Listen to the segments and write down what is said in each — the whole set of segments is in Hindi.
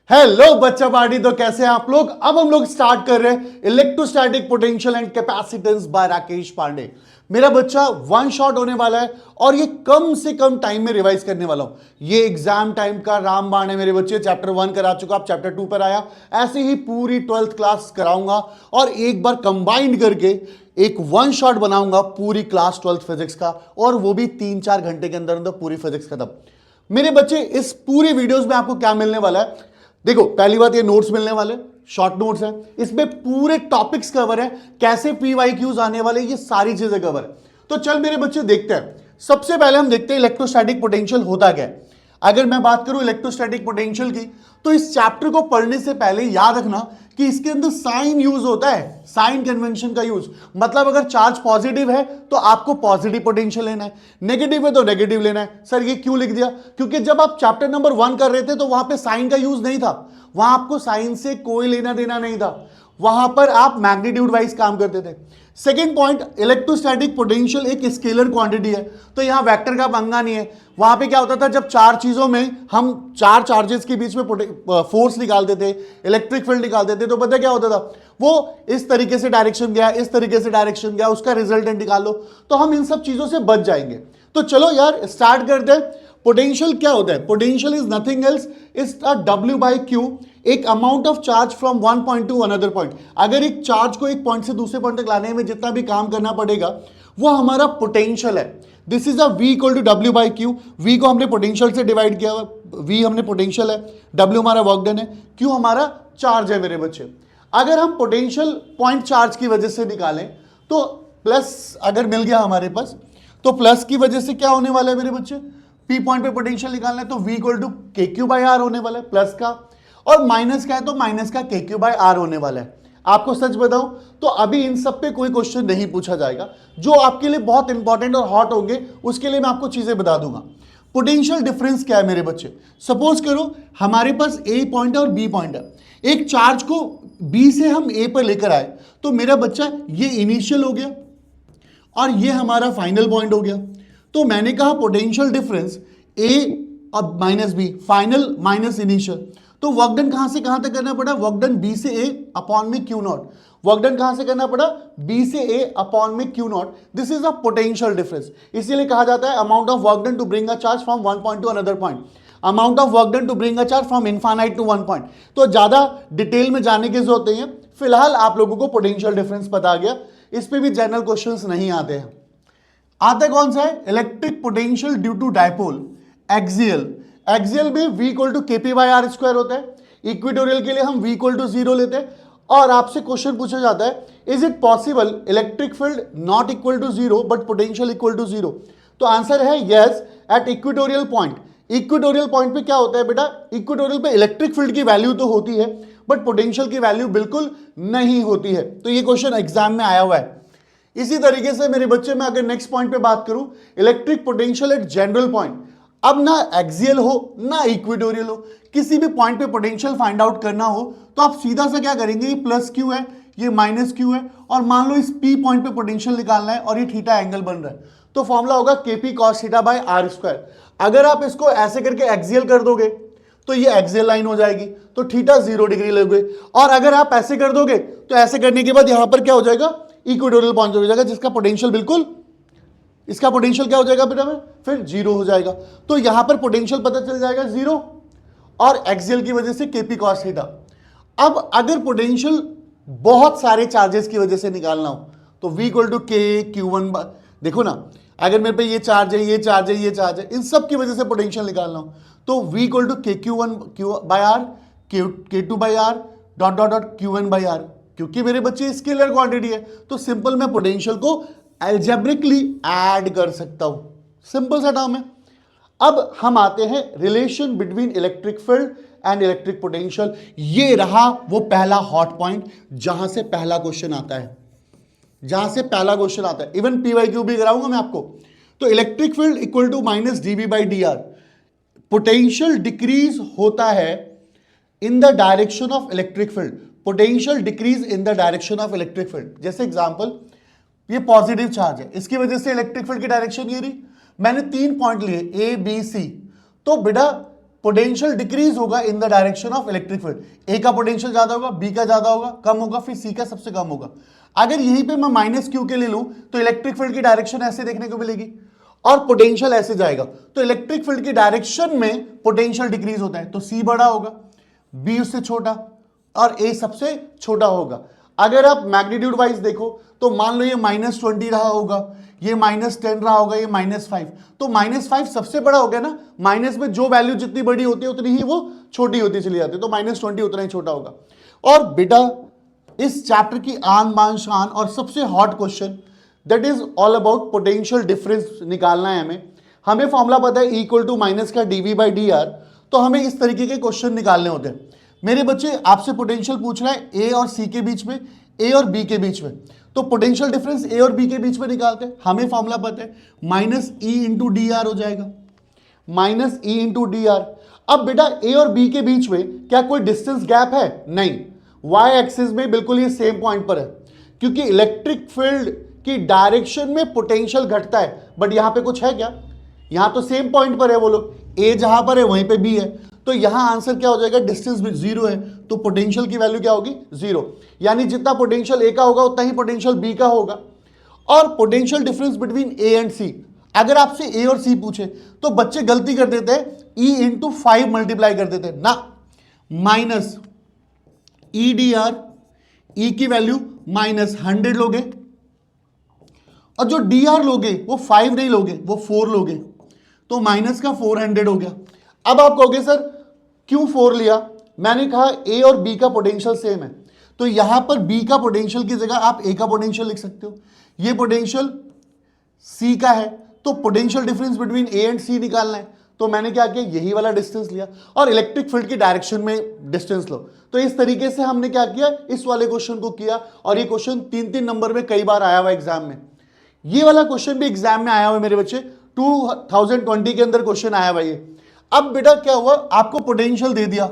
हेलो बच्चा पार्टी। तो कैसे हैं आप लोग। अब हम लोग स्टार्ट कर रहे हैं electrostatic potential and capacitance by Rakesh Pandey. मेरा बच्चा वन शॉट होने वाला है और ये कम से कम टाइम में रिवाइज करने वाला हूं। ये एग्जाम टाइम का रामबाण है मेरे बच्चे। चैप्टर 1 करा चुका, आप चैप्टर 2 पर आया, ऐसे ही पूरी 12th क्लास कराऊंगा और एक बार कंबाइंड करके एक वन शॉट बनाऊंगा पूरी क्लास 12th फिजिक्स का, और वो भी 3-4 घंटे के अंदर अंदर पूरी फिजिक्स खत्म। मेरे बच्चे इस पूरी वीडियोस में आपको क्या मिलने वाला है, देखो पहली बात ये नोट्स मिलने वाले, शॉर्ट नोट्स हैं, इसमें पूरे टॉपिक्स कवर है, कैसे पीवाईक्यूज आने वाले, ये सारी चीजें कवर है। तो चल मेरे बच्चे देखते हैं। सबसे पहले हम देखते हैं इलेक्ट्रोस्टैटिक पोटेंशियल होता क्या है। अगर मैं बात करूं इलेक्ट्रोस्टैटिक पोटेंशियल की, तो इस चैप्टर को पढ़ने से पहले याद रखना कि इसके अंदर साइन यूज होता है, साइन कन्वेंशन का यूज। मतलब अगर चार्ज पॉजिटिव है तो आपको पॉजिटिव पोटेंशियल लेना है, नेगेटिव है तो नेगेटिव लेना है। सर ये क्यों लिख दिया? क्योंकि जब आप चैप्टर नंबर 1 कर रहे थे तो वहां पे साइन का यूज नहीं था, वहां आपको साइन से कोई लेना देना नहीं था, वहां पर आप मैग्नीट्यूड वाइज काम करते थे। सेकेंड पॉइंट, इलेक्ट्रोस्टैटिक पोटेंशियल एक स्केलर क्वांटिटी है, तो यहां वेक्टर का पंगा नहीं है। वहां पे क्या होता था, जब चार चीजों में हम चार चार्जेस के बीच में फोर्स निकालते थे, इलेक्ट्रिक फील्ड निकालते थे, तो पता क्या होता था, वो इस तरीके से डायरेक्शन गया, इस तरीके से डायरेक्शन गया, उसका रिजल्टेंट निकाल लो, तो हम इन सब चीजों से बच जाएंगे। तो चलो यार स्टार्ट करते हैं। पोटेंशियल क्या होता है? Potential is nothing else is a W by q, एक amount of charge from one point to another point. अगर एक चार्ज को एक पॉइंट से दूसरे पॉइंट तक लाने में जितना भी काम करना पड़ेगा वो हमारा पोटेंशियल है। This is a V equal to W by Q. V को हमने पोटेंशियल से डिवाइड किया हुआ, V हमने पोटेंशियल है, W हमारा वर्क डन है, Q हमारा चार्ज है मेरे बच्चे। अगर हम पोटेंशियल पॉइंट चार्ज की वजह से निकालें तो प्लस अगर मिल गया हमारे पास, तो प्लस की वजह से क्या होने वाला है मेरे बच्चे, पी पॉइंट पे पोटेंशियल निकालना है तो V equal to k Q by are होने वाला है प्लस का, और माइनस का है तो माइनस का के क्यू बाई आर होने वाला है। आपको सच बताऊं तो अभी इन सब पे कोई क्वेश्चन नहीं पूछा जाएगा, जो आपके लिए बहुत इंपॉर्टेंट और हॉट होंगे उसके लिए मैं आपको चीजें बता दूंगा। पोटेंशियल डिफरेंस क्या है मेरे बच्चे? सपोज करो हमारे पास ए पॉइंट है और बी पॉइंट है, एक चार्ज को बी से हम ए पर लेकर आए, तो मेरा बच्चा ये इनिशियल हो गया और ये हमारा फाइनल पॉइंट हो गया। तो मैंने कहा पोटेंशियल डिफरेंस ए और minus B, final minus initial. तो वर्क डन कहां से कहां तक करना पड़ा? वर्क डन बी से ए अपॉन में क्यू नॉट। वर्क डन कहां से करना पड़ा? बी से ए अपॉन में Q naught. This is a potential difference. इसीलिए कहा जाता है amount of work done to bring a charge from one point to another point, amount of work done to bring a charge from infinite to one point. तो ज्यादा डिटेल में जाने की जरूरत नहीं है, फिलहाल आप लोगों को पोटेंशियल डिफरेंस पता गया, इस पे भी जनरल क्वेश्चंस नहीं आते हैं। आता कौन सा है? Electric potential due to dipole axial. Axial में V equal to K P by R square होता है, इक्वेटोरियल के लिए हम V इक्वल टू 0 लेते हैं। और आपसे क्वेश्चन पूछा जाता है, is it possible electric field not equal to 0 but potential equal to 0? तो आंसर है yes, at equatorial point. Equatorial point पे क्या होता है बेटा? इक्वेटोरियल पे इलेक्ट्रिक फील्ड की वैल्यू तो होती है बट पोटेंशियल की वैल्यू बिल्कुल नहीं होती है। तो ये क्वेश्चन एग्जाम में आया हुआ है। इसी तरीके से मेरे बच्चे में अगर नेक्स्ट पॉइंट पे बात करूं, electric potential at general point. अब ना एक्सियल हो ना इक्वेटोरियल हो, किसी भी पॉइंट पे पोटेंशियल फाइंड आउट करना हो तो आप सीधा सा क्या करेंगे, ये प्लस क्यू है, ये माइनस क्यू है, और मान लो इस पी पॉइंट पे पोटेंशियल निकालना है और ये थीटा एंगल बन रहा है, तो फॉर्मूला होगा K P cos theta by R square. अगर आप इसको ऐसे करके एक्सियल कर दोगे तो ये एक्सियल लाइन हो जाएगी, तो थीटा 0 डिग्री लोगे। और अगर आप ऐसे कर दोगे तो ऐसे करने के बाद यहां पर क्या हो जाएगा, इक्वेटोरियल पॉइंट हो जाएगा, जिसका पोटेंशियल बिल्कुल, इसका पोटेंशियल क्या हो जाएगा बेटा में, फिर 0 हो जाएगा। तो यहां पर पोटेंशियल पता चल जाएगा 0 और एक्सियल की वजह से केपी कॉस थीटा। अब अगर पोटेंशियल बहुत सारे चार्जेस की वजह से निकालना हो तो V equal to k q one, देखो ना, अगर मेरे पे ये चार्ज है, ये चार्ज है, ये चार्ज है, इन सब की वजह से पोटेंशियल निकालना हो तो V equal to k q one q by r, k two by r, dot dot dot q one by r. क्योंकि मेरे बच्चे स्केलर क्वांटिटी है तो सिंपल मैं पोटेंशियल को एल्जेब्रिकली ऐड कर सकता हूं, सिंपल सा टर्म है। अब हम आते हैं relation between electric field and electric potential. ये रहा वो पहला हॉट पॉइंट जहां से पहला क्वेश्चन आता है, जहां से पहला क्वेश्चन आता है। इवन पीवाईक्यू भी कराऊंगा मैं आपको। तो electric field equal to minus D B by D R. Potential decrease होता है in the direction of electric field, potential decrease in the direction of electric field. जैसे एग्जांपल, ये पॉजिटिव चार्ज है, इसकी वजह से इलेक्ट्रिक फील्ड की डायरेक्शन ये रही। मैंने 3 पॉइंट लिए A B C, तो बेटा पोटेंशियल डिक्रीज होगा in the direction of electric field. A का पोटेंशियल ज्यादा होगा, बी का ज्यादा होगा, कम होगा, फिर सी का सबसे कम होगा। अगर यहीं पे मैं माइनस क्यू के ले लूं तो इलेक्ट्रिक फील्ड की डायरेक्शन ऐसे देखने को मिलेगी और पोटेंशियल ऐसे जाएगा, तो इलेक्ट्रिक फील्ड की डायरेक्शन में पोटेंशियल डिक्रीज होता है, तो सी बड़ा होगा, बी उससे छोटा और ए सबसे छोटा होगा। अगर आप मैग्नीट्यूड वाइज देखो तो मान लो ये -20 रहा होगा, ये -10 रहा होगा, ये -5, तो -5 सबसे बड़ा हो गया ना। माइनस में जो वैल्यू जितनी बड़ी होती है उतनी ही वो छोटी होती चली जाती है, तो -20 उतना ही छोटा होगा। और बेटा इस चैप्टर की आन बान शान और सबसे hot question that is all about potential difference निकालना है हमें फॉर्मूला पता है इक्वल टू माइनस का dv/dr, तो हमें इस तरीके के क्वेश्चन निकालने होते हैं। मेरे बच्चे आपसे पोटेंशियल पूछ रहा है ए और सी के बीच में, ए और बी के बीच में, तो पोटेंशियल डिफरेंस ए और बी के बीच में निकालते हैं। हमें फॉर्मूला पता है -E/dr हो जाएगा, -E/dr। अब बेटा ए और बी के बीच में क्या कोई डिस्टेंस गैप है? नहीं, वाई एक्सिस में बिल्कुल ये सेम पॉइंट पर है, क्योंकि इलेक्ट्रिक फील्ड की डायरेक्शन में पोटेंशियल घटता है, बट यहां पे कुछ है क्या? यहां तो सेम पॉइंट पर है वो लोग, ए जहां पर है वहीं पे बी है, तो यहां आंसर क्या हो जाएगा? डिस्टेंस भी 0 है, तो पोटेंशियल की वैल्यू क्या होगी? 0। यानी जितना पोटेंशियल ए का होगा उतना ही पोटेंशियल बी का होगा। और potential difference between A and C, अगर आपसे ए और सी पूछे तो बच्चे गलती कर देते हैं, E/5 मल्टीप्लाई कर देते हैं ना, -E/dr, E की वैल्यू -100 लोगे और जो dr लोगे वो 5 नहीं लोगे, वो 4 लोगे, तो माइनस का 400 हो गया। अब आप कहोगे सर क्यों 4 लिया? मैंने कहा ए और बी का पोटेंशियल सेम है, तो यहां पर बी का पोटेंशियल की जगह आप ए का पोटेंशियल लिख सकते हो। ये पोटेंशियल सी का है, तो potential difference between A and C निकालना है, तो मैंने क्या किया? यही वाला डिस्टेंस लिया और इलेक्ट्रिक फील्ड की डायरेक्शन में डिस्टेंस लो। तो इस तरीके से हमने क्या किया? इस वाले क्वेश्चन को किया, और ये क्वेश्चन 3-3 नंबर में कई बार आया हुआ एग्जाम में। ये वाला क्वेश्चन भी एग्जाम में आया हुआ मेरे बच्चे, 2020 के अंदर क्वेश्चन आया हुआ ये। अब बेटा क्या हुआ? आपको पोटेंशियल दे दिया,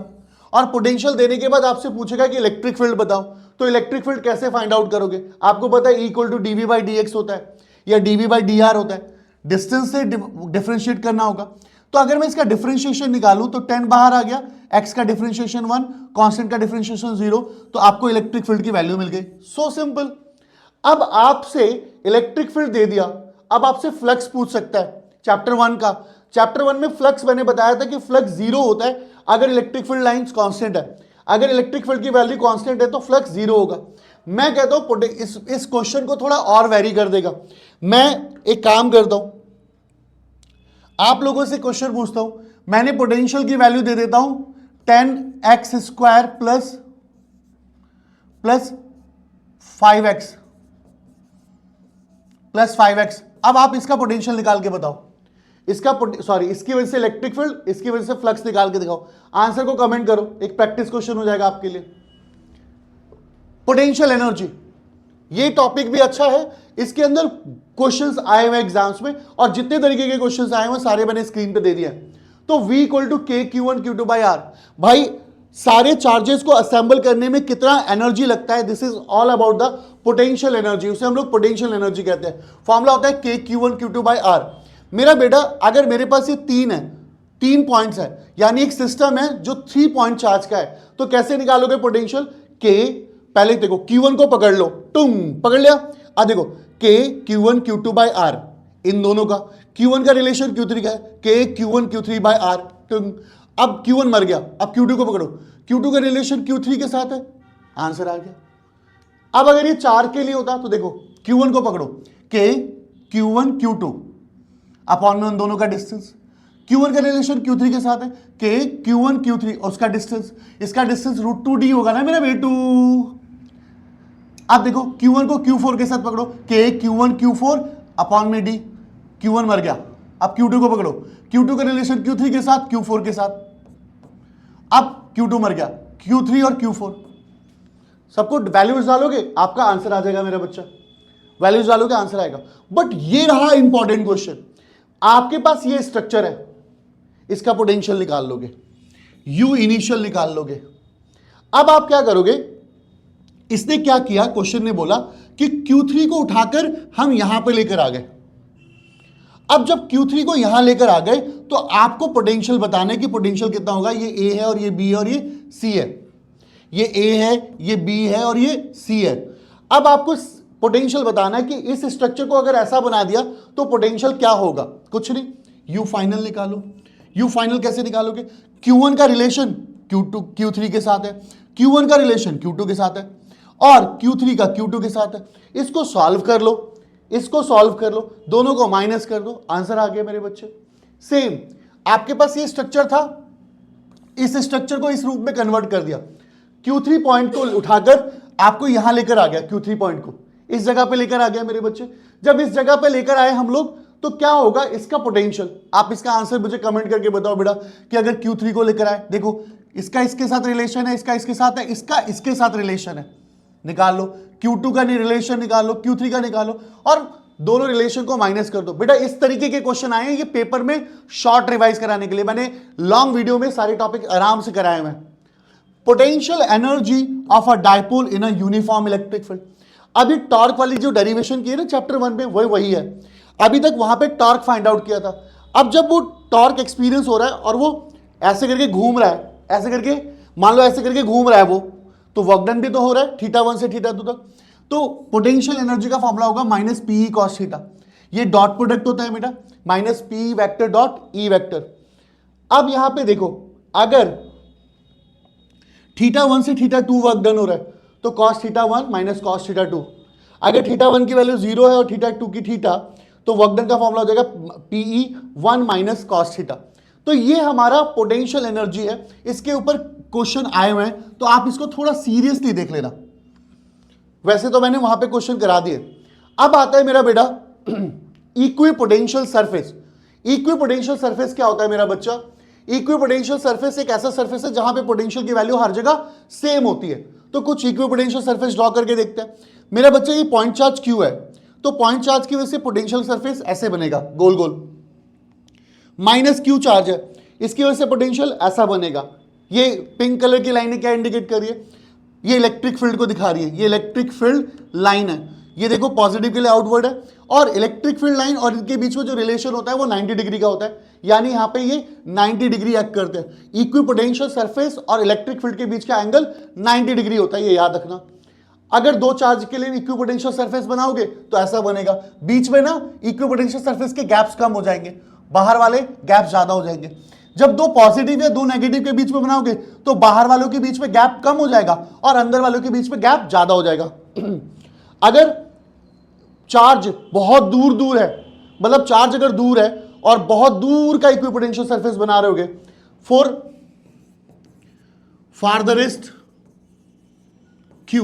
और पोटेंशियल देने के बाद आपसे पूछेगा कि इलेक्ट्रिक फील्ड बताओ, तो इलेक्ट्रिक फील्ड कैसे फाइंड आउट करोगे? आपको पता है इक्वल टू dv/dx होता है या dv/dr होता है, डिस्टेंस से डिफरेंशिएट करना होगा। तो अगर मैं इसका डिफरेंशिएशन निकालूं तो 10 बाहर आ गया, x का डिफरेंशिएशन 1, कांस्टेंट का डिफरेंशिएशन 0, तो आपको इलेक्ट्रिक फील्ड की वैल्यू मिल गई। So simple. अब आपसे इलेक्ट्रिक फील्ड दे दिया, अब आपसे फ्लक्स पूछ सकता है चैप्टर 1 का। चैप्टर 1 में फ्लक्स मैंने बताया था कि फ्लक्स 0 होता है अगर इलेक्ट्रिक फील्ड लाइंस कांस्टेंट है। अगर इलेक्ट्रिक फील्ड की वैल्यू कांस्टेंट है तो फ्लक्स 0 होगा। मैं कहता हूं इस क्वेश्चन को थोड़ा और वेरी कर देगा। मैं एक काम करता हूं, आप लोगों से क्वेश्चन पूछता हूं, मैंने पोटेंशियल की वैल्यू दे देता हूं 10x² प्लस 5x। अब आप इसका पोटेंशियल निकाल के बताओ, इसकी वजह से इलेक्ट्रिक फील्ड, इसकी वजह से फ्लक्स निकाल के दिखाओ। आंसर को कमेंट करो, एक प्रैक्टिस क्वेश्चन हो जाएगा आपके लिए। पोटेंशियल एनर्जी, ये टॉपिक भी अच्छा है, इसके अंदर क्वेश्चंस आए हुए एग्जाम्स में, और जितने तरीके के क्वेश्चंस आए हुए सारे मैंने स्क्रीन पे दे दिए। तो V = K/Q1/Q2/R। भाई सारे चार्जेस को असेंबल करने में कितना एनर्जी लगता है, this is all about the potential energy, उसे हम लोग पोटेंशियल एनर्जी कहते हैं। फॉर्मूला होता है K/Q1/Q2/R। मेरा बेटा अगर मेरे पास ये 3 पॉइंट्स है, यानी एक सिस्टम है जो 3 पॉइंट चार्ज का है, तो कैसे निकालोगे पोटेंशियल? K, पहले देखो Q1 को पकड़ लो, पकड़ लिया। अब देखो K/Q1/Q2/R, इन दोनों का Q1 का रिलेशन Q3 का है, K/Q1/Q3/R। अब Q1 मर गया, अब Q2 को पकड़ो, Q2 का रिलेशन Q3 के साथ है, आंसर आ गया। अब अगर ये 4 के लिए होता तो देखो Q1 को पकड़ो, K/Q1/Q2 अपॉन में उन दोनों का डिस्टेंस, Q1 का रिलेशन Q3 के साथ है, K/Q1/Q3 उसका डिस्टेंस, इसका डिस्टेंस √2d होगा ना मेरा बेटू। अब देखो Q1 को Q4 के साथ पकड़ो, K/Q1/Q4 अपॉन में d, Q1 मर गया। अब Q2 को पकड़ो, Q2 का रिलेशन Q3 के साथ, Q4 के साथ, अब Q2 मर गया, Q3 और Q4 सबको वैल्यूज डालोगे आपका आंसर आ जाएगा मेरा बच्चा, वैल्यूज डालोगे आंसर आएगा। बट ये रहा इंपॉर्टेंट क्वेश्चन, आपके पास ये स्ट्रक्चर है, इसका पोटेंशियल निकाल लोगे, U इनिशियल निकाल लोगे। अब आप क्या करोगे? इसने क्या किया, क्वेश्चन ने बोला कि Q3 को उठाकर हम यहां पे लेकर आ गए। अब जब Q3 को यहां लेकर आ गए तो आपको पोटेंशियल बताना है कि पोटेंशियल कितना होगा। ये A है और ये B है और ये C है, ये A है, ये B है और ये C है। अब आपको पोटेंशियल बताना है कि इस स्ट्रक्चर को अगर ऐसा बना दिया तो पोटेंशियल क्या होगा। कुछ नहीं, यू फाइनल निकालो। यू फाइनल कैसे निकालोगे? Q1 का रिलेशन Q3 के साथ है, Q1 का रिलेशन Q2 के साथ है और Q3 का Q2 के साथ है। इसको सॉल्व कर लो, इसको सॉल्व कर लो, दोनों को माइनस कर दो, आंसर आ गया मेरे बच्चे। सेम आपके पास ये स्ट्रक्चर था, इस स्ट्रक्चर को इस रूप में कन्वर्ट कर दिया। Q3 पॉइंट को उठाकर आपको यहां लेकर आ गया, Q3 पॉइंट को इस जगह पे लेकर आ गया मेरे बच्चे। जब इस जगह पे लेकर आए हम लोग तो क्या होगा इसका पोटेंशियल। आप इसका आंसर मुझे कमेंट करके बताओ बेटा कि अगर Q3 को लेकर आए, देखो इसका इसके साथ रिलेशन है, इसका इसके साथ है, इसका इसके साथ रिलेशन है, निकाल लो। Q2 का रिलेशन निकालो, Q3 का निकालो और दोनों रिलेशन को माइनस कर दो। बेटा इस तरीके के क्वेश्चन आए हैं ये पेपर में शॉर्ट रिवाइज कराने के लिए। मैंने लॉन्ग वीडियो में सारे टॉपिक आराम से कराए हुए। Potential energy of a dipole in a uniform electric field. अभी टॉर्क वाली जो डेरिवेशन की है ना चैप्टर 1 में, वही है। अभी तक वहां पे टॉर्क फाइंड आउट किया था। अब जब वो टॉर्क एक्सपीरियंस हो रहा है और वो ऐसे करके घूम रहा है, ऐसे करके मान लो ऐसे करके घूम रहा है वो, तो वर्क डन भी तो हो रहा है θ1 से θ2 तक। तो पोटेंशियल एनर्जी का फॉर्मूला होगा माइनस पी कॉस थीटा। ये डॉट प्रोडक्ट होता है बेटा, minus P vector dot E vector. अब यहां पे देखो अगर θ1 से θ2 वर्क डन हो रहा है तो cos θ1 माइनस cos θ2। अगर θ1 की वैल्यू 0 है और θ2 की थीटा, तो वर्क डन का फॉर्मूला हो जाएगा PE 1 माइनस cos थीटा। तो ये हमारा पोटेंशियल एनर्जी है। इसके ऊपर क्वेश्चन आए हुए हैं तो आप इसको थोड़ा सीरियसली देख लेना। वैसे तो मैंने वहां पे क्वेश्चन करा दिए। अब आता है मेरा बेटा इक्विपोटेंशियल सरफेस। इक्विपोटेंशियल सरफेस क्या होता है मेरा बच्चा? इक्विपोटेंशियल सरफेस एक ऐसा सरफेस है जहां पे पोटेंशियल की वैल्यू हर जगह सेम होती है। तो कुछ इक्विपोटेंशियल सरफेस ड्रॉ करके देखते हैं। मेरा बच्चा ये पॉइंट चार्ज Q है, तो पॉइंट चार्ज की वजह से पोटेंशियल सरफेस ऐसे बनेगा गोल गोल। माइनस Q चार्ज है, इसकी वजह से पोटेंशियल ऐसा बनेगा। ये पिंक कलर की लाइन क्या इंडिकेट कर रही है? ये इलेक्ट्रिक फील्ड को दिखा रही है। ये इलेक्ट्रिक फील्ड लाइन है, ये देखो पॉजिटिव के लिए आउटवर्ड है और इलेक्ट्रिक फील्ड लाइन और इनके बीच में जो रिलेशन होता है वो 90 डिग्री का होता है। यानी यहां पे ये 90 डिग्री एक्ट करते हैं। इक्विपोटेंशियल सरफेस और इलेक्ट्रिक फील्ड के बीच का एंगल 90 डिग्री होता है, ये याद रखना। अगर दो चार्ज के लिए इक्विपोटेंशियल सरफेस बनाओगे तो ऐसा बनेगा। बीच में ना इक्विपोटेंशियल सरफेस के गैप्स कम हो जाएंगे, बाहर वाले गैप ज्यादा हो जाएंगे। जब दो पॉजिटिव या दो नेगेटिव के बीच में बनाओगे तो बाहर वालों के बीच में गैप कम हो जाएगा और अंदर वालों के बीच में गैप ज्यादा हो जाएगा। अगर चार्ज बहुत दूर दूर है, मतलब चार्ज अगर दूर है और बहुत दूर का इक्विपोटेंशियल सरफेस बना रहे होगे फॉर फारदरेस्ट Q,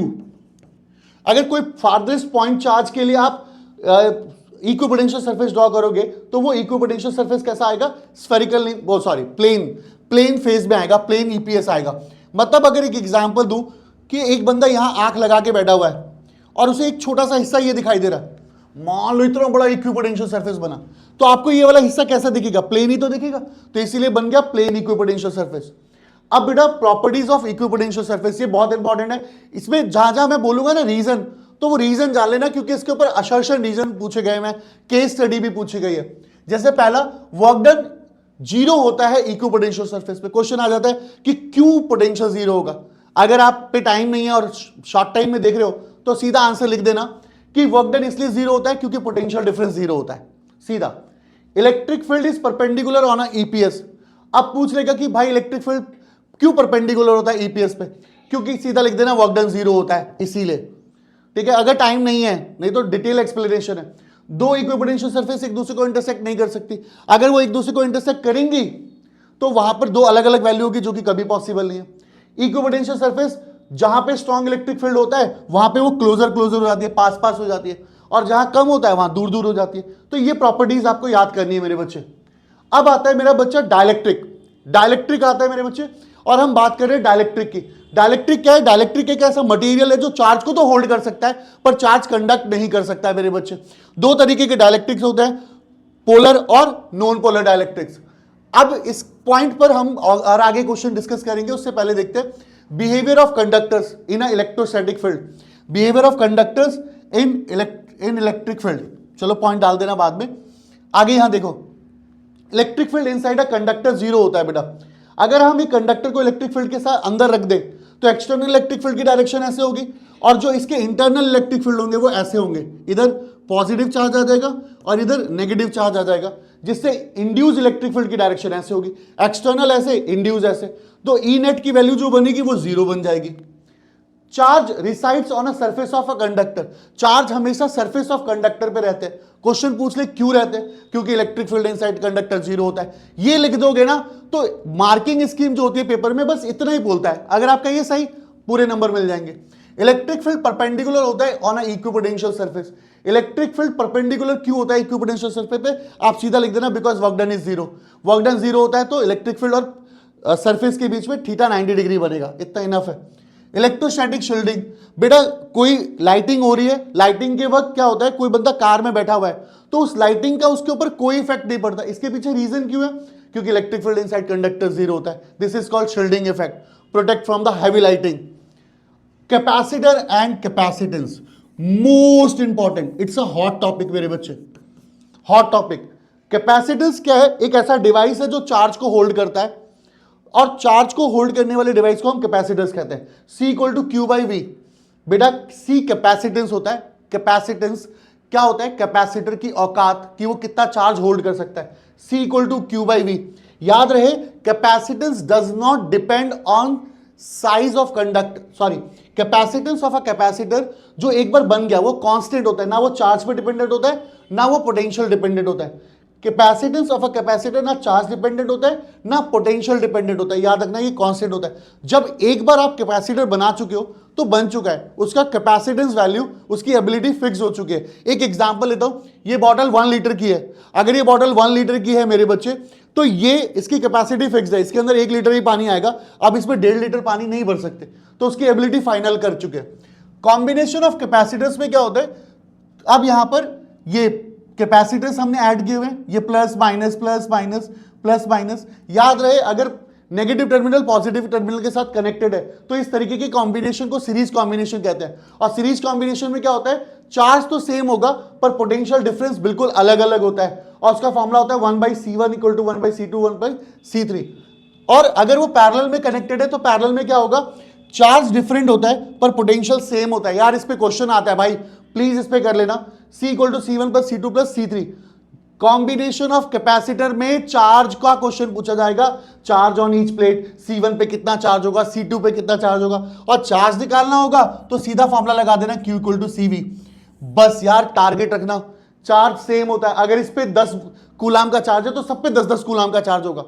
अगर कोई फारदेस्ट पॉइंट चार्ज के लिए आप इक्विपोटेंशियल सरफेस ड्रॉ करोगे तो वो इक्विपोटेंशियल सरफेस कैसा आएगा? स्फेरिकल, वो सॉरी प्लेन फेज में आएगा, प्लेन ईपीएस आएगा। मतलब अगर एक एग्जांपल दूं कि एक बंदा यहां आंख लगा के बैठा हुआ है और उसे एक छोटा सा हिस्सा ये दिखाई दे रहा है, मान लो इतना बड़ा इक्विपोटेंशियल सरफेस बना, तो आपको ये वाला हिस्सा कैसा दिखेगा? प्लेन ही तो दिखेगा। तो इसीलिए बन गया प्लेन इक्विपोटेंशियल सरफेस। अब बेटा प्रॉपर्टीज ऑफ इक्विपोटेंशियल सरफेस, ये बहुत इंपॉर्टेंट है। इसमें जहां जहां मैं बोलूंगा ना रीजन, तो वो रीजन जान लेना क्योंकि इसके ऊपर असर्शन रीजन पूछे गए हैं, केस स्टडी भी पूछी गई है। जैसे पहला, वर्क डन 0 होता है इक्विपोटेंशियल सरफेस पे। क्वेश्चन आ जाता है कि क्यों पोटेंशियल 0 होगा। अगर आप पे टाइम नहीं है और शॉर्ट टाइम में देख रहे हो तो सीधा आंसर लिख देना कि वर्क डन इसलिए 0 होता है क्योंकि पोटेंशियल डिफरेंस 0 होता है, सीधा। Electric field is perpendicular on a EPS. अब पूछ लेगा कि भाई इलेक्ट्रिक फील्ड क्यों परपेंडिकुलर होता है ईपीएस पे? क्योंकि सीधा लिख देना वर्क डन 0 होता है इसीलिए, ठीक है। अगर टाइम नहीं है, नहीं तो डिटेल एक्सप्लेनेशन है। दो इक्विपोटेंशियल सरफेस एक दूसरे को इंटरसेक्ट नहीं कर सकती। अगर वो एक दूसरे को इंटरसेक्ट करेंगी तो वहां पर दो अलग अलग वैल्यू होगी, जो कि कभी पॉसिबल नहीं है। इक्विपोटेंशियल सरफेस जहां पे स्ट्रॉन्ग इलेक्ट्रिक फील्ड होता है वहां पे वो क्लोजर हो जाती है, पास हो जाती है, और जहां कम होता है वहां दूर हो जाती है। तो ये प्रॉपर्टीज आपको याद करनी है मेरे बच्चे। अब आता है मेरा बच्चा डाइलेक्ट्रिक आता है मेरे बच्चे, और हम बात कर रहे हैं डाइलेक्ट्रिक की। डाइलेक्ट्रिक क्या है? डाइलेक्ट्रिक एक ऐसा मटेरियल है जो चार्ज को तो होल्ड कर सकता है पर चार्ज कंडक्ट नहीं कर सकता है मेरे बच्चे। दो तरीके के डाइलेक्ट्रिक्स होते हैं, पोलर और नॉन पोलर डाइलेक्ट्रिक्स। अब इस पॉइंट पर हम और आगे क्वेश्चन डिस्कस करेंगे, उससे पहले देखते हैं behaviour of conductors in a electrostatic field. Behaviour of conductors in electric field, चलो पॉइंट डाल देना बाद में। आगे यहां देखो, electric field inside a conductor zero होता है बेटा। अगर हम एक कंडक्टर को इलेक्ट्रिक फील्ड के साथ अंदर रख दें तो एक्सटर्नल इलेक्ट्रिक फील्ड की डायरेक्शन ऐसे होगी और जो इसके इंटरनल इलेक्ट्रिक फील्ड होंगे वो ऐसे होंगे, इधर पॉजिटिव चार्ज आ जाएगा और इधर नेगेटिव चार्ज आ जाएगा, जिससे इंड्यूस इलेक्ट्रिक फील्ड की डायरेक्शन ऐसे होगी, एक्सटर्नल ऐसे, इंड्यूस ऐसे। तो ई नेट की वैल्यू जो बनेगी वो जीरो बन जाएगी। Charge resides on a surface of a conductor, charge हमेशा सरफेस ऑफ कंडक्टर पे रहते हैं। क्वेश्चन पूछ ले क्यों रहते हैं, क्योंकि electric field inside conductor zero होता है। ये लिख दोगे ना तो मार्किंग स्कीम जो होती है पेपर में बस इतना ही बोलता है, अगर आपका ये सही पूरे नंबर मिल जाएंगे। इलेक्ट्रिक फील्ड परपेंडिकुलर होता है on a equipotential surface. Electric field perpendicular क्यों होता है इक्विपोटेंशियल सरफेस पे, आप सीधा लिख देना because work done is zero. Work done zero होता है तो इलेक्ट्रिक फील्ड और सरफेस के बीच में थीटा 90 डिग्री बनेगा, इतना इनफ है। इलेक्ट्रोस्टैटिक शील्डिंग, बेटा कोई लाइटिंग हो रही है, लाइटिंग के वक्त क्या होता है, कोई बंदा कार में बैठा हुआ है तो उस लाइटिंग का उसके ऊपर कोई इफेक्ट नहीं पड़ता। इसके पीछे रीजन क्यों है, क्योंकि electric field inside conductor zero होता है। This is called shielding effect, protect from the heavy lighting. Capacitor and capacitance, most important, it's a hot topic मेरे बच्चे, हॉट टॉपिक। कैपेसिटेंस क्या है, एक ऐसा डिवाइस है जो चार्ज को होल्ड करता है और चार्ज को होल्ड करने वाले डिवाइस को हम कैपेसिटेंस कहते हैं। C equal to Q by V, बेटा C कैपेसिटेंस होता है। कैपेसिटेंस क्या होता है, कैपेसिटर की औकात कि वो कितना चार्ज होल्ड कर सकता है। C equal to Q by V. याद रहे capacitance does not depend on size of conductor, sorry capacitance of a capacitor जो एक बार बन गया वो कांस्टेंट होता है, ना वो चार्ज पे डिपेंडेंट होता है ना वो पोटेंशियल डिपेंडेंट होता है। कैपेसिटेंस ऑफ अ कैपेसिटर ना चार्ज डिपेंडेंट होता है ना पोटेंशियल डिपेंडेंट होता है, याद रखना ये कांस्टेंट होता है। जब एक बार आप कैपेसिटर बना चुके हो तो बन चुका है, उसका कैपेसिटेंस वैल्यू, उसकी एबिलिटी फिक्स हो चुकी है। एक एग्जांपल लेता हूं, ये बॉटल 1 लीटर की है, अगर ये बॉटल 1 लीटर की है मेरे बच्चे तो ये इसकी कैपेसिटी फिक्स है, इसके अंदर 1 लीटर ही पानी आएगा, अब इसमें 1.5 लीटर पानी नहीं भर सकते, तो उसकी एबिलिटी फाइनल कर चुके हैं। कॉम्बिनेशन ऑफ कैपेसिटर्स में क्या होता है, अब यहां पर ये कैपेसिटर्स हमने ऐड किए हुए, ये plus minus plus minus plus minus. याद रहे अगर नेगेटिव टर्मिनल पॉजिटिव टर्मिनल के साथ कनेक्टेड है तो इस तरीके के कॉम्बिनेशन को सीरीज कॉम्बिनेशन कहते हैं। और सीरीज कॉम्बिनेशन में क्या होता है, चार्ज तो सेम होगा पर पोटेंशियल डिफरेंस बिल्कुल अलग अलग होता है और उसका फॉर्मूला होता है 1/C1 equal to 1/C2 1/C3। और अगर वो पैरेलल में कनेक्टेड है तो पैरेलल में क्या होगा, चार्ज डिफरेंट होता है पर पोटेंशियल सेम होता है। यार इस पे क्वेश्चन आता है भाई, प्लीज इस पे कर लेना। C equal to C1 plus C2 plus C3। Combination of capacitor में चार्ज का क्वेश्चन पूछा जाएगा, charge on each plate, C1 पे कितना चार्ज होगा, C2 पे कितना चार्ज होगा, और चार्ज निकालना होगा तो सीधा फॉर्मूला लगा देना Q इक्वल टू CV। बस यार टारगेट रखना, चार्ज सेम होता है, अगर इस पे 10 कूलाम का चार्ज है तो सब पे 10-10 कूलाम का चार्ज होगा,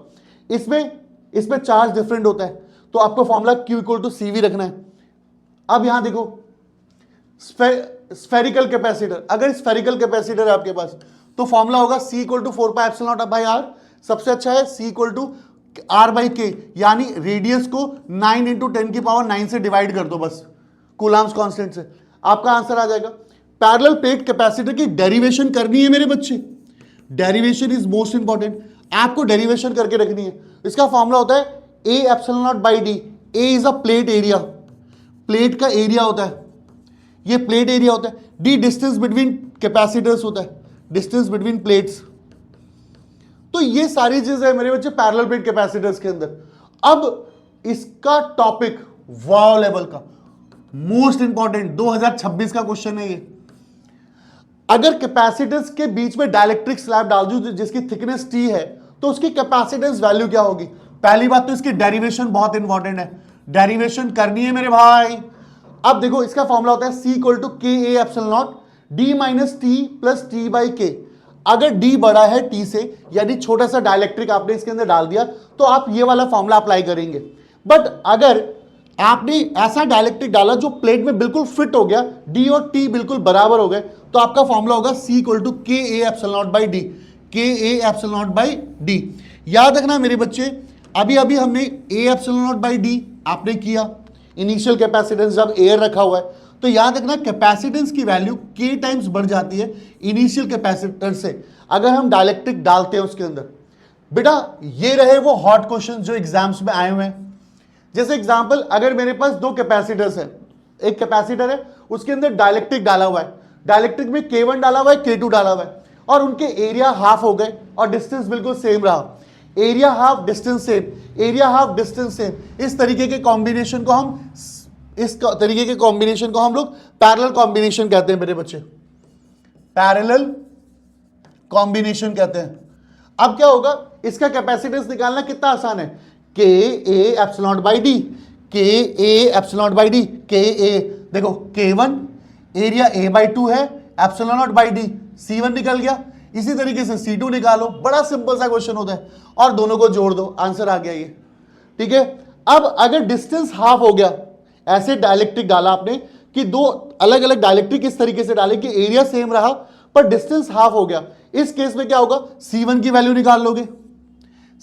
इसमें चार्ज डिफरेंट होता है तो आपको formula Q equal to CV रखना है। अब यहां देखो स्फेरिकल कैपेसिटर, अगर स्फेरिकल कैपेसिटर है आपके पास तो फॉर्मूला होगा C equal to 4 pi epsilon naught by R। सबसे अच्छा है C equal to R by K, यानी रेडियस को 9 इंटू 10 की पावर 9 से डिवाइड कर दो बस कूलाम्स कांस्टेंट से, आपका आंसर आ जाएगा। पैरेलल प्लेट कैपेसिटर की डेरिवेशन करनी है मेरे बच्चे, डेरिवेशन इज मोस्ट इंपॉर्टेंट, आपको डेरिवेशन करके रखनी है। इसका फॉर्मूला होता है A epsilon naught by D। A is a plate area, plate का एरिया होता है, ये प्लेट एरिया होता है। D डिस्टेंस बिटवीन कैपेसिटर्स होता है, डिस्टेंस बिटवीन प्लेट्स। तो ये सारी चीजें है मेरे बच्चे पैरेलल प्लेट कैपेसिटर्स के अंदर। अब इसका टॉपिक वाव लेवल का मोस्ट इंपॉर्टेंट 2026 का क्वेश्चन है ये। अगर कैपेसिटर्स के बीच में डाइलेक्ट्रिक स्लैब डाल दूं जिसकी थिकनेस T है तो उसकी कैपेसिटेंस वैल्यू क्या होगी। पहली बात तो इसकी डेरिवेशन बहुत इंपॉर्टेंट है, डेरिवेशन करनी है मेरे भाई। अब देखो इसका फॉर्मूला होता है C equal to KA epsilon naught D minus T plus T by K। अगर D बड़ा है T से, यानी छोटा सा डाइलेक्ट्रिक आपने इसके अंदर डाल दिया तो आप ये वाला फॉर्मूला अप्लाई करेंगे। बट अगर आपने ऐसा डाइलेक्ट्रिक डाला जो प्लेट में बिल्कुल फिट हो गया, D और T बिल्कुल बराबर हो गए, तो आपका फॉर्मूला होगा C equal to KA epsilon naught by D, KA epsilon naught by D। याद रखना मेरे बच्चे, अभी हमने A epsilon naught by D आपने किया, इनिशियल कैपेसिटेंस जब एयर रखा हुआ है तो याद रखना कैपेसिटेंस की वैल्यू K टाइम्स बढ़ जाती है इनिशियल कैपेसिटर से अगर हम डाइलेक्ट्रिक डालते हैं उसके अंदर। बेटा ये रहे वो हॉट क्वेश्चन जो एग्जाम्स में आए हुए हैं। जैसे एग्जांपल, अगर मेरे पास 2 कैपेसिटर्स है, एक कैपेसिटर है उसके अंदर डाइलेक्ट्रिक डाला हुआ है, डाइलेक्ट्रिक में K1 डाला हुआ है K2 डाला हुआ है, और उनके एरिया हाफ हो गए और डिस्टेंस बिल्कुल सेम रहा, area half distance same, area half distance same, इस तरीके के कॉम्बिनेशन को हम लोग पैरेलल कॉम्बिनेशन कहते हैं मेरे बच्चे, पैरेलल कॉम्बिनेशन कहते हैं। अब क्या होगा, इसका कैपेसिटेंस निकालना कितना आसान है, के ए एप्सिलॉन बाई डी, के ए एप्सिलॉन बाई डी, के ए देखो K1 एरिया A बाई 2 है, epsilon naught by D, C1 निकल गया। इसी तरीके से C2 निकालो, बड़ा सिंपल सा क्वेश्चन होता है और दोनों को जोड़ दो, आंसर आ गया ये, ठीक है। अब अगर डिस्टेंस हाफ हो गया, ऐसे डायलेक्ट्रिक डाला आपने कि दो अलग अलग डायलेक्ट्रिक इस तरीके से डाले कि एरिया सेम रहा पर डिस्टेंस हाफ हो गया, इस केस में क्या होगा, C1 की वैल्यू निकाल लोगे।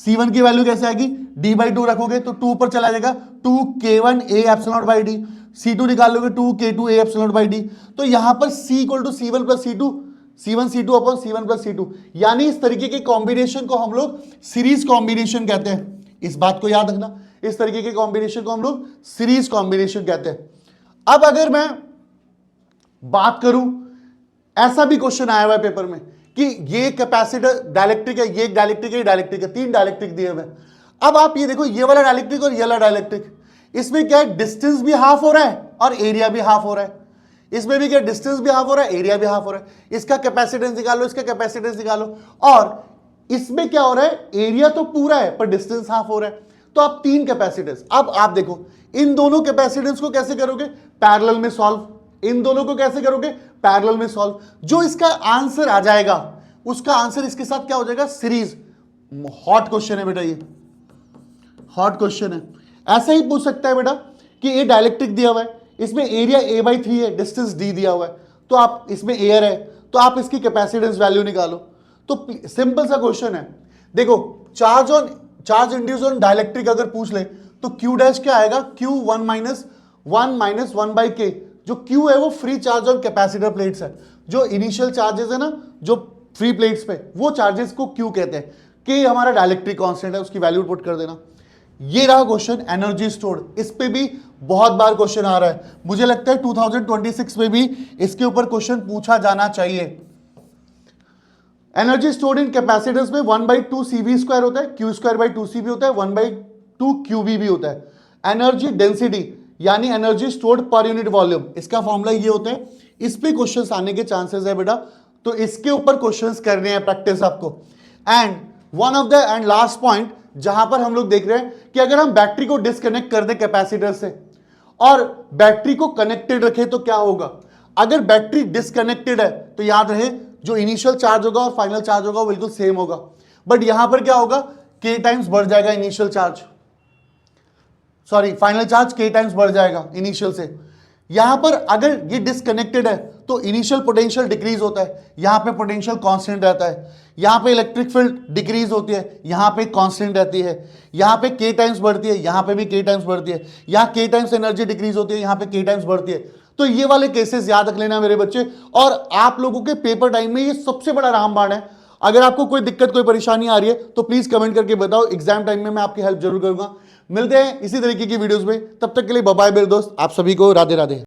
C1 की वैल्यू कैसे आएगी, d बाई 2 रखोगे तो 2 पर चला जाएगा, 2K1 A epsilon by D, C2 निकाल लोगे 2K2 A epsilon by D, तो यहां पर C equal to C1 plus C2, C1 C2 upon C1 plus C2, यानी इस तरीके के कॉम्बिनेशन को हम लोग सीरीज कॉम्बिनेशन कहते हैं। इस बात को याद रखना, इस तरीके के कॉम्बिनेशन को हम लोग सीरीज कॉम्बिनेशन कहते हैं। अब अगर मैं बात करूं, ऐसा भी क्वेश्चन आया हुआ है पेपर में कि ये कैपेसिटर डायलेक्ट्रिक है, ये एक डायलेक्ट्रिक है, डायलेक्ट्रिक है, 3 डायलेक्ट्रिक दिए हुए। अब आप ये देखो, ये वाला डायलेक्ट्रिक और ये वाला डायलेक्ट्रिक, इसमें क्या है, डिस्टेंस भी हाफ हो रहा है और एरिया भी हाफ हो रहा है। इसमें भी क्या, डिस्टेंस भी हाफ हो रहा है, एरिया भी हाफ हो रहा है। इसका कैपेसिटेंस निकालो, इसका कैपेसिटेंस निकालो, और इसमें क्या हो रहा है, एरिया तो पूरा है पर डिस्टेंस हाफ हो रहा है। तो आप 3 कैपेसिटेंस, अब आप देखो इन दोनों कैपेसिटेंस को कैसे करोगे, पैरेलल में सॉल्व, इन दोनों को कैसे करोगे, पैरेलल में सॉल्व। जो इसका आंसर आ जाएगा उसका आंसर इसके साथ क्या हो जाएगा, सीरीज। हॉट क्वेश्चन है बेटा, ये हॉट क्वेश्चन है। ऐसा ही पूछ सकता है बेटा कि ये डायलेक्ट्रिक दिया हुआ है, इसमें एरिया A बाई 3 है, डिस्टेंस D दिया हुआ है, तो आप इसमें एयर है तो आप इसकी कैपेसिटेंस वैल्यू निकालो। तो सिंपल सा क्वेश्चन है। देखो चार्ज इंड्यूस ऑन डायलेक्ट्रिक अगर पूछ ले तो Q डैश क्या आएगा, Q 1 माइनस 1 बाई K। जो Q है वो free charge on capacitor plates है, जो इनिशियल चार्जेस है ना जो फ्री प्लेट्स पे, वो चार्जेस को Q कहते हैं। K हमारा डायलेक्ट्रिक कांस्टेंट है, उसकी वैल्यू पुट कर देना। ये रहा क्वेश्चन एनर्जी स्टोर्ड, इस पे भी बहुत बार क्वेश्चन आ रहा है, मुझे लगता है 2026 में भी इसके ऊपर क्वेश्चन पूछा जाना चाहिए। एनर्जी स्टोर्ड इन कैपेसिटर्स में 1/2 CV स्क्वायर होता है, Q स्क्वायर बाई 2 CV होता है, 1/2 QV भी होता है। एनर्जी डेंसिटी यानी energy stored per unit volume, इसका फॉर्मूला ये होता है। इस पे क्वेश्चंस आने के चांसेस है बेटा, तो इसके ऊपर क्वेश्चंस करने हैं प्रैक्टिस आपको। And one of the end last point जहां पर हम लोग देख रहे हैं कि अगर हम बैटरी को डिस्कनेक्ट कर दें कैपेसिटर से और बैटरी को कनेक्टेड रखें तो क्या होगा। अगर बैटरी डिस्कनेक्टेड है तो याद रहे जो इनिशियल चार्ज होगा और फाइनल चार्ज होगा वो बिल्कुल सेम होगा, बट यहां पर क्या होगा, K टाइम्स बढ़ जाएगा initial charge, sorry final charge K times बढ़ जाएगा इनिशियल से। यहां पर अगर ये डिस्कनेक्टेड है तो इनिशियल पोटेंशियल डिक्रीज होता है, यहां पे पोटेंशियल कांस्टेंट रहता है, यहां पे इलेक्ट्रिक फील्ड डिक्रीज होती है, यहां पे कांस्टेंट रहती है, यहां पे K टाइम्स बढ़ती है, यहां पे भी K टाइम्स बढ़ती है, यहां K टाइम्स एनर्जी डिक्रीज होती है, यहां पे K टाइम्स बढ़ती है। तो ये वाले केसेस याद रख लेना मेरे बच्चे, और आप लोगों के पेपर टाइम में ये सबसे बड़ा रामबाण है। अगर आपको कोई दिक्कत कोई परेशानी आ रही है तो प्लीज कमेंट करके बताओ, एग्जाम टाइम में मैं आपकी हेल्प जरूर करूंगा। मिलते हैं इसी तरीके की वीडियोस में, तब तक के लिए बाय बाय मेरे दोस्त, आप सभी को राधे राधे।